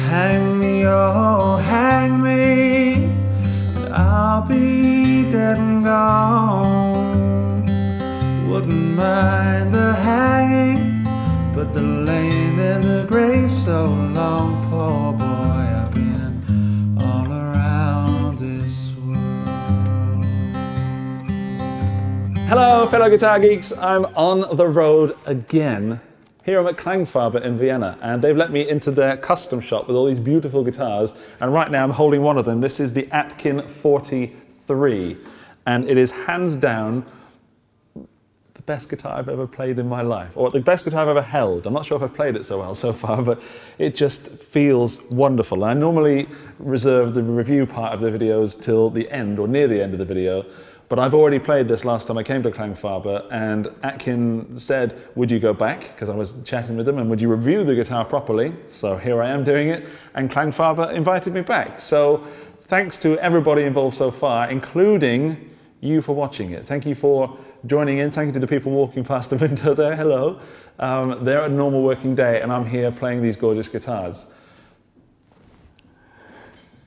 Hang me, oh hang me, and I'll be dead and gone. Wouldn't mind the hanging, but the laying in the grave so long. Poor boy, I've been all around this world. Hello fellow guitar geeks, I'm on the road again. Here I'm at Klangfarbe in Vienna, and they've let me into their custom shop with all these beautiful guitars, and right now I'm holding one of them. This is the Atkin 43, and it is hands down the best guitar I've ever played in my life, or the best guitar I've ever held. I'm not sure if I've played it so well so far, but it just feels wonderful. I normally reserve the review part of the videos till the end, or near the end of the video, but I've already played this last time I came to Klangfarbe, and Atkin said, would you go back? Because I was chatting with them, and would you review the guitar properly? So here I am doing it, and Klangfarbe invited me back. So thanks to everybody involved so far, including you for watching it. Thank you for joining in. Thank you to the people walking past the window there. Hello. They're a normal working day, and I'm here playing these gorgeous guitars.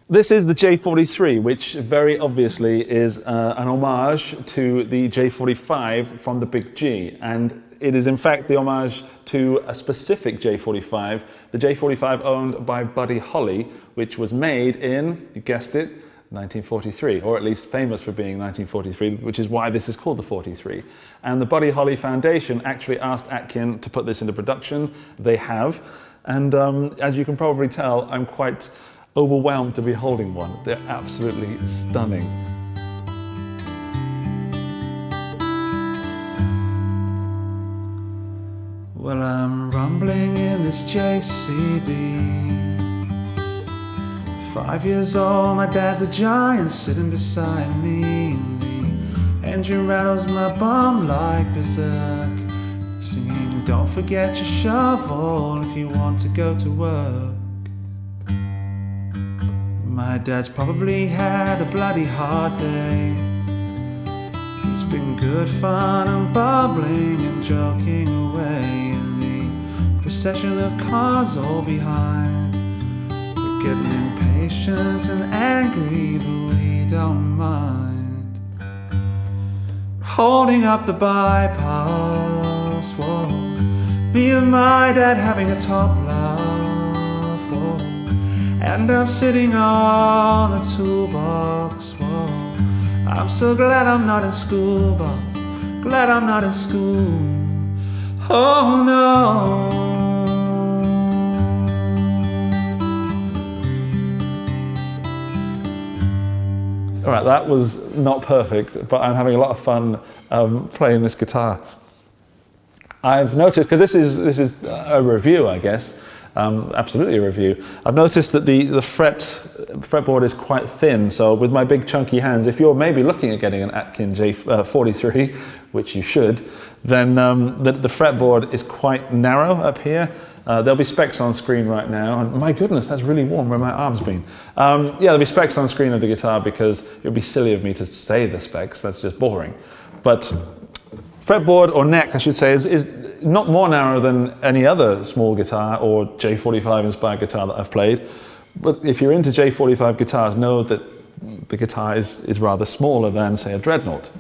This is the J-43, which very obviously is an homage to the J-45 from the Big G. And it is in fact the homage to a specific J-45, the J-45 owned by Buddy Holly, which was made in, you guessed it, 1943, or at least famous for being 1943, which is why this is called the 43. And the Buddy Holly Foundation actually asked Atkin to put this into production. They have. And as you can probably tell, I'm quite overwhelmed to be holding one. They're absolutely stunning. Well, I'm rumbling in this JCB. 5 years old, my dad's a giant sitting beside me. The engine rattles my bum like berserk, singing, don't forget your shovel if you want to go to work. My dad's probably had a bloody hard day. He's been good fun and bubbling and joking away in the procession of cars all behind. We're getting impatient and angry, but we don't mind. Holding up the bypass, whoa. Me and my dad having a top laugh, whoa. And I'm sitting on a toolbox, whoa. I'm so glad I'm not in school, boss. Glad I'm not in school. Oh no. All right, that was not perfect, but I'm having a lot of fun playing this guitar. I've noticed, because this is a review, I guess, absolutely a review. I've noticed that the fretboard is quite thin, so with my big chunky hands, if you're maybe looking at getting an Atkin J43, which you should, then the fretboard is quite narrow up here. There'll be specs on screen right now, and my goodness, that's really warm where my arm's been. Yeah, there'll be specs on screen of the guitar because it would be silly of me to say the specs, that's just boring. But fretboard, or neck I should say, is not more narrow than any other small guitar or J45 inspired guitar that I've played. But if you're into J45 guitars, know that the guitar is rather smaller than, say, a Dreadnought.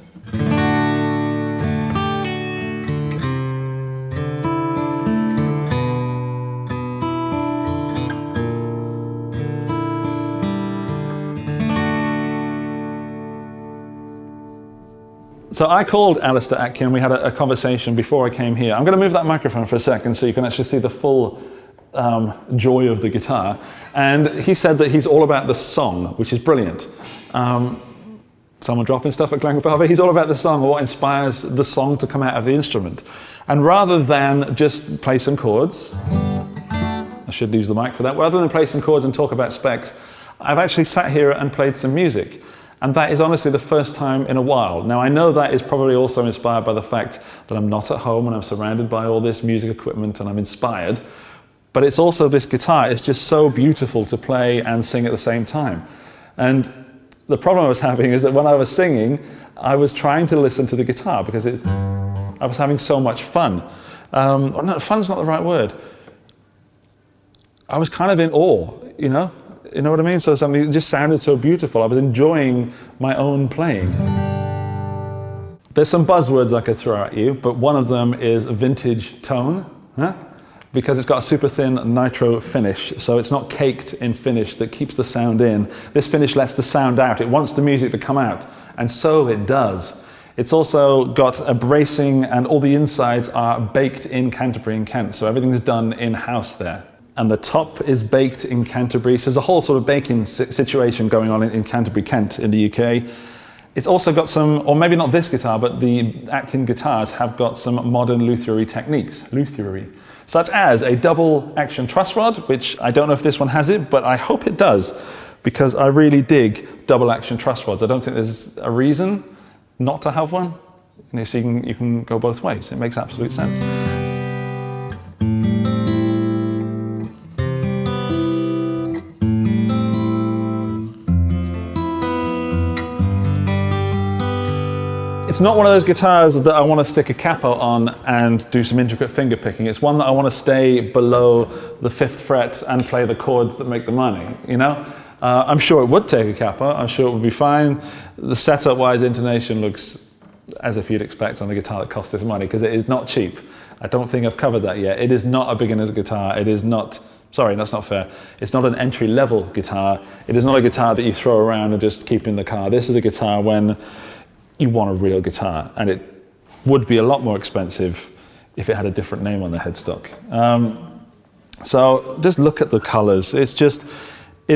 So I called Alistair Atkin, we had a conversation before I came here. I'm going to move that microphone for a second so you can actually see the full joy of the guitar. And he said that he's all about the song, which is brilliant. Someone dropping stuff at Klangfarbe, he's all about the song, or what inspires the song to come out of the instrument. And rather than just play some chords, I should use the mic for that, rather than play some chords and talk about specs, I've actually sat here and played some music. And that is honestly the first time in a while. Now I know that is probably also inspired by the fact that I'm not at home and I'm surrounded by all this music equipment and I'm inspired. But it's also this guitar, it's just so beautiful to play and sing at the same time. And the problem I was having is that when I was singing, I was trying to listen to the guitar because I was having so much fun. No, fun's not the right word. I was kind of in awe. You know what I mean? So something just sounded so beautiful. I was enjoying my own playing. There's some buzzwords I could throw at you, but one of them is vintage tone, because it's got a super thin nitro finish, so it's not caked in finish that keeps the sound in. This finish lets the sound out. It wants the music to come out, and so it does. It's also got a bracing, and all the insides are baked in Canterbury and Kent, so everything's done in-house there. And the top is baked in Canterbury, so there's a whole sort of baking situation going on in Canterbury, Kent in the UK. It's also got some, or maybe not this guitar, but the Atkin Guitars have got some modern luthiery techniques, such as a double action truss rod, which I don't know if this one has it, but I hope it does, because I really dig double action truss rods. I don't think there's a reason not to have one. So you can go both ways. It makes absolute sense. It's not one of those guitars that I want to stick a capo on and do some intricate finger picking. It's one that I want to stay below the 5th fret and play the chords that make the money, you know? I'm sure it would take a capo. I'm sure it would be fine. The setup-wise intonation looks as if you'd expect on a guitar that costs this money, because it is not cheap. I don't think I've covered that yet. It is not a beginner's guitar. It is not, sorry, that's not fair. It's not an entry-level guitar. It is not a guitar that you throw around and just keep in the car. This is a guitar when you want a real guitar, and it would be a lot more expensive if it had a different name on the headstock. So just look at the colors. It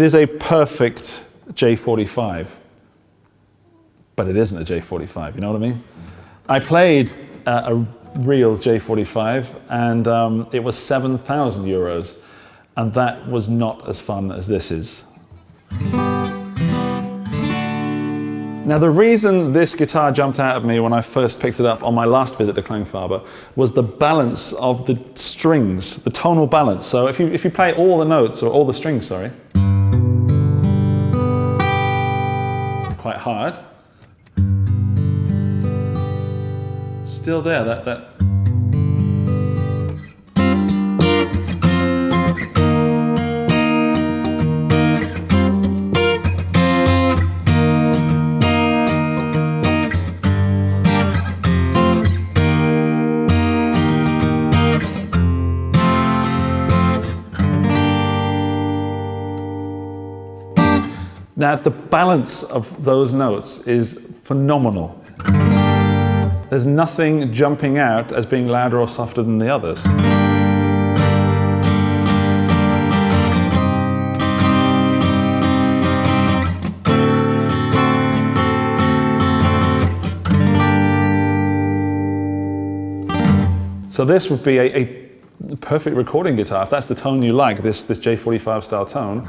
is a perfect J-45, but it isn't a J-45, you know what I mean? I played a real J-45, and it was 7,000 euros, and that was not as fun as this is. Now, the reason this guitar jumped out at me when I first picked it up on my last visit to Klangfarbe was the balance of the strings, the tonal balance. So if you play all the notes, or all the strings, sorry, quite hard, still there, that Now, the balance of those notes is phenomenal. There's nothing jumping out as being louder or softer than the others. So this would be a perfect recording guitar, if that's the tone you like, this J-45 style tone.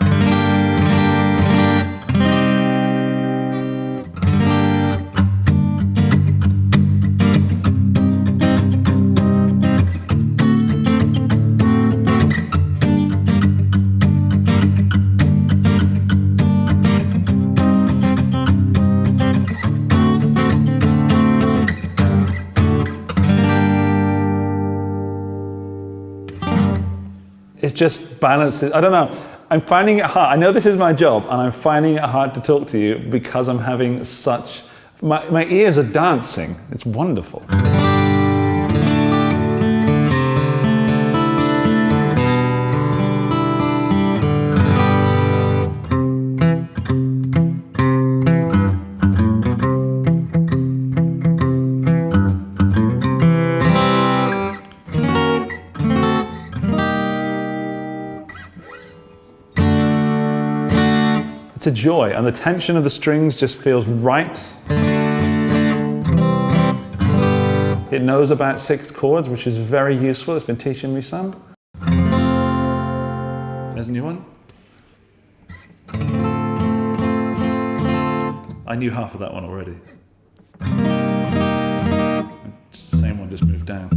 It just balances. I don't know. I'm finding it hard. I know this is my job, and I'm finding it hard to talk to you because I'm having such. My ears are dancing. It's wonderful. It's a joy, and the tension of the strings just feels right. It knows about 6 chords, which is very useful. It's been teaching me some. There's a new one. I knew half of that one already. It's the same one, just moved down.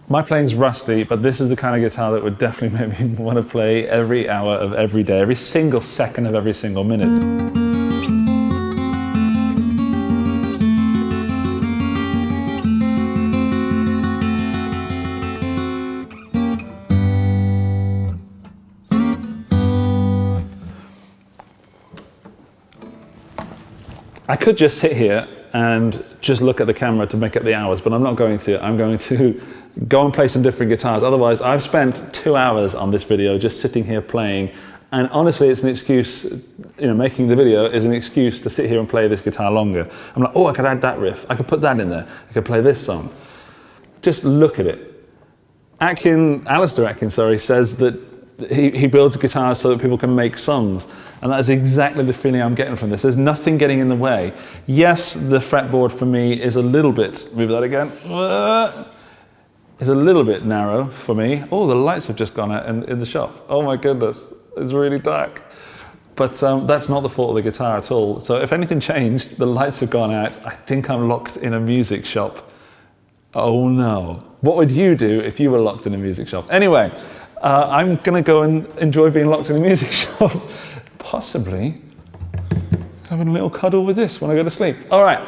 My playing's rusty, but this is the kind of guitar that would definitely make me want to play every hour of every day, every single second of every single minute. I could just sit here and just look at the camera to make up the hours, but I'm not going to. I'm going to go and play some different guitars. Otherwise, I've spent 2 hours on this video just sitting here playing, and honestly, it's an excuse, you know, making the video is an excuse to sit here and play this guitar longer. I'm like, oh, I could add that riff. I could put that in there. I could play this song. Just look at it. Alistair Atkin, says that he builds guitars so that people can make songs. And that is exactly the feeling I'm getting from this. There's nothing getting in the way. Yes, the fretboard for me is a little bit, move that again, is a little bit narrow for me. Oh, the lights have just gone out in the shop. Oh my goodness, it's really dark. But that's not the fault of the guitar at all. So if anything changed, the lights have gone out. I think I'm locked in a music shop. Oh no. What would you do if you were locked in a music shop? Anyway, I'm gonna go and enjoy being locked in a music shop. Possibly having a little cuddle with this when I go to sleep. All right,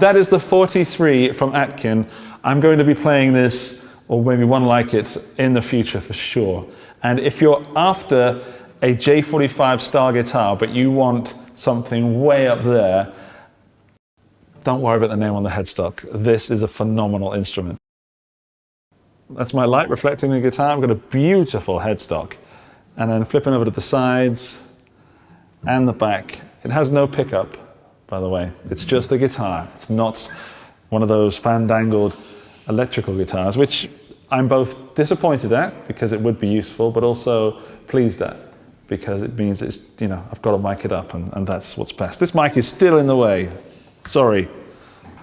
that is the 43 from Atkin. I'm going to be playing this, or maybe one like it, in the future for sure. And if you're after a J-45 style guitar, but you want something way up there, don't worry about the name on the headstock. This is a phenomenal instrument. That's my light reflecting the guitar. I've got a beautiful headstock. And then flipping over to the sides and the back. It has no pickup, by the way. It's just a guitar. It's not one of those fandangled electrical guitars, which I'm both disappointed at because it would be useful, but also pleased at because it means it's, you know, I've got to mic it up and that's what's best. This mic is still in the way. Sorry.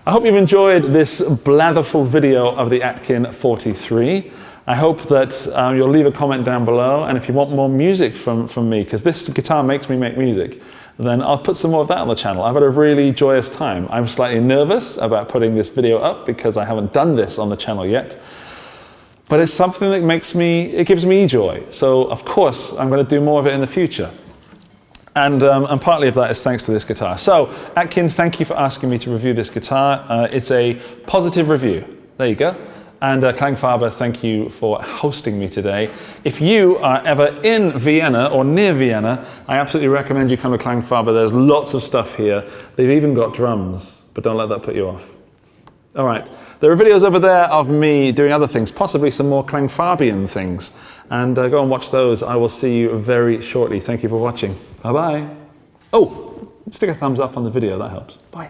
I hope you've enjoyed this blatherful video of the Atkin 43. I hope that you'll leave a comment down below, and if you want more music from me, because this guitar makes me make music, then I'll put some more of that on the channel. I've had a really joyous time. I'm slightly nervous about putting this video up because I haven't done this on the channel yet, but it's something that gives me joy. So of course, I'm going to do more of it in the future. And partly of that is thanks to this guitar. So, Atkin, thank you for asking me to review this guitar. It's a positive review. There you go. And Klangfarbe, thank you for hosting me today. If you are ever in Vienna or near Vienna, I absolutely recommend you come to Klangfarbe. There's lots of stuff here. They've even got drums, but don't let that put you off. All right, there are videos over there of me doing other things, possibly some more Klangfarbian things. And go and watch those. I will see you very shortly. Thank you for watching. Bye-bye. Oh, stick a thumbs up on the video, that helps. Bye.